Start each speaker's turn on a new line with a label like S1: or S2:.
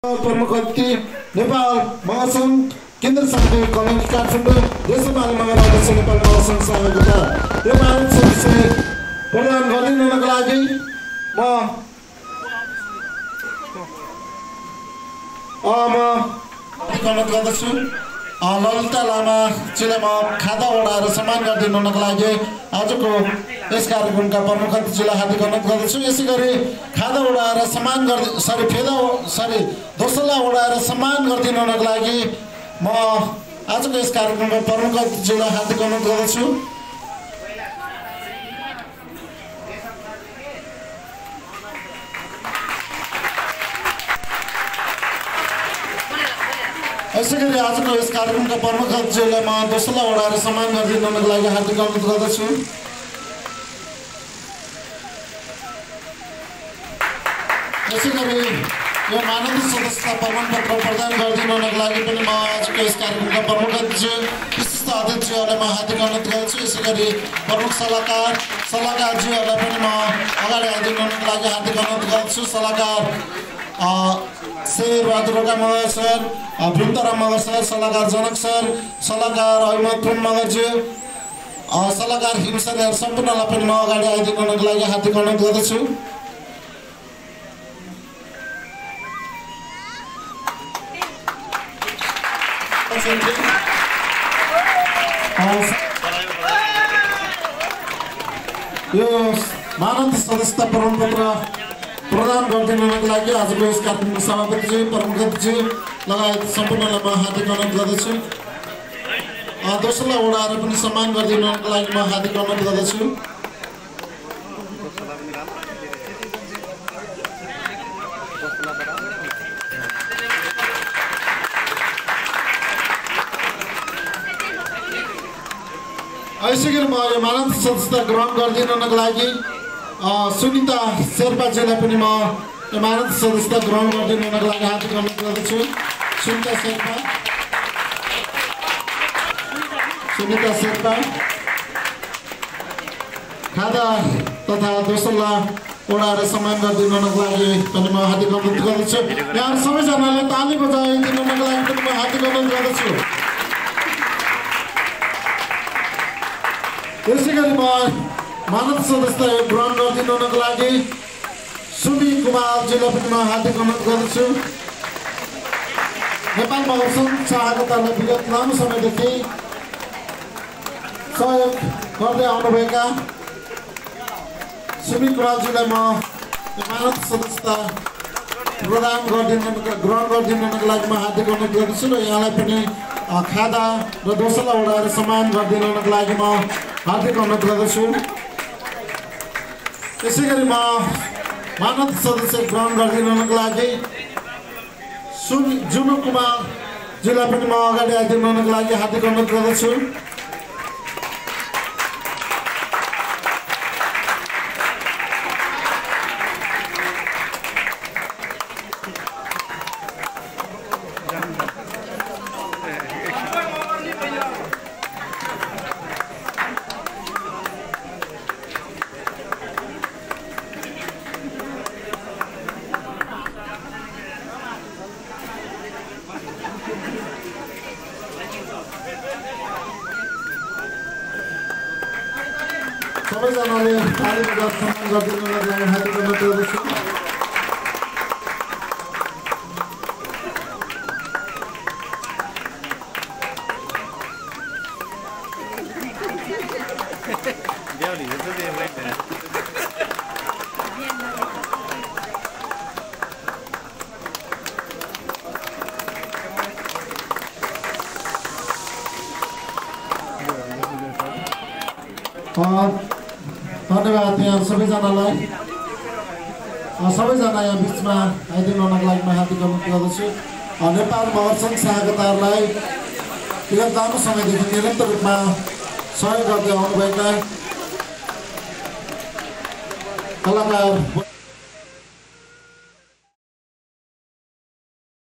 S1: प्रमुख अतिथि नेपाल महासंघ केन्द्र समिति कमिटी काठमाडौँ देशपाल मगर अध्यक्ष नेपाल महासंघ सभापति यो मानव सदस्य प्रदान गरिदिनको लागि म अनुरोध गर्दछु ललिता लामाजीलाई म खादा ओढाएर सम्मान गरिदिनुको लागि आजको यस कार्यक्रमका प्रमुख अतिथिलाई हार्दिक अनुरोध गर्दछु। यसै गरी खादा ओढाएर सम्मान दोस्रोला ओढाएर सम्मान गरिदिनुको लागि म आजको यस कार्यक्रमका प्रमुख अतिथिलाई हार्दिक अनुरोध गर्दछु। यसै गरी आजको यस कार्यक्रमका प्रमुख अतिथिलाई म दोस्रोला ओढाएर सम्मान गरिदिनुको लागि हार्दिक अनुरोध गर्दछु। यसै गरी यो माननीय सदस्यता प्रमाणपत्र प्रदान गरिदिनुको लागि पनि म आजको यस कार्यक्रमका प्रमुख अतिथि विशिष्ट अध्यक्षहरूलाई म हार्दिक अनुरोध गर्छु। यसै गरी प्रमुख सल्लाहकारजीहरूलाई पनि म अगाडि आइदिनुको लागि हार्दिक अनुरोध गर्छु। सल्लाहकार शेरबहादुर रोका मगर सर, वृन्दराम मगर सर, सल्लाहकार जनक सर, सल्लाहकार अहिमद मगरजी, सल्लाहकार हिमसर सम्पूर्णलाई पनि म अगाडि आइदिनुको लागि हार्दिक अनुरोध गर्दछु। यो मानव सदस्यता प्रमाणपत्र प्रदान गरिदिनुको लागि आजको यस कार्यक्रमको सभापतिजी प्रमुख अतिथि लगायत सम्पूर्णलाई म हार्दिक अनुरोध गर्दछु। दोस्रोलाई ओढाएर पनि सम्मान गरिदिनुको लागि म हार्दिक अनुरोध गर्दछु। यसै गरी म यो मानव सदस्यता ग्रहण गरिदिनुको लागि सुनिता शेर्पाजीलाई पनि म यो मानव सदस्यता ग्रहण गरिदिनुको लागि हार्दिक अनुरोध गर्दछु। सुनिता शेर्पा खादा तथा दोस्रोला ओढाएर सम्मान गरिदिनुको लागि पनि म हार्दिक अनुरोध गर्दछु। यहाँ सबैजनाले ताली बजाइदिनुको लागि पनि म हार्दिक अनुरोध गर्दछु। यसै गरी म मानव सदस्यता ग्रहण गरिदिनुको लागि सुमी कुमारजीलाई पनि म हार्दिक अनुरोध गर्दछु। नेपाल महासंघ सहायतालाई विगत लामो समयदेखि सहयोग गर्दै आउनुभएका सुमी कुमारजीलाई म मानव सदस्यता ग्रहण गरिदिनुको लागि म हार्दिक अनुरोध गर्दछु र यहाँलाई पनि खादा र दोस्रोला ओढाएर सम्मान गरिदिनुको लागि म हार्दिक अनुरोध गर्दछु। यसै गरी म मानव सदस्य ग्रहण गरिदिनुको लागि जुनु कुमारजीलाई पनि म अगाडि आइदिनुको लागि हार्दिक अनुरोध गर्दछु। सबैजनाले ताली बजाएर सम्मान गरिदिनुको लागि हार्दिक अनुरोध गर्दछु। धन्यवाद यहाँ सबैजनालाई। सबैजना यहाँ बिचमा आइदिनुको लागि म हार्दिक अनुरोध गर्दछु। नेपाल महासंघ सहायताहरूलाई विगत लामो समयदेखि निरन्तर रूपमा सहयोग गर्दै आउनुभएका कलाकार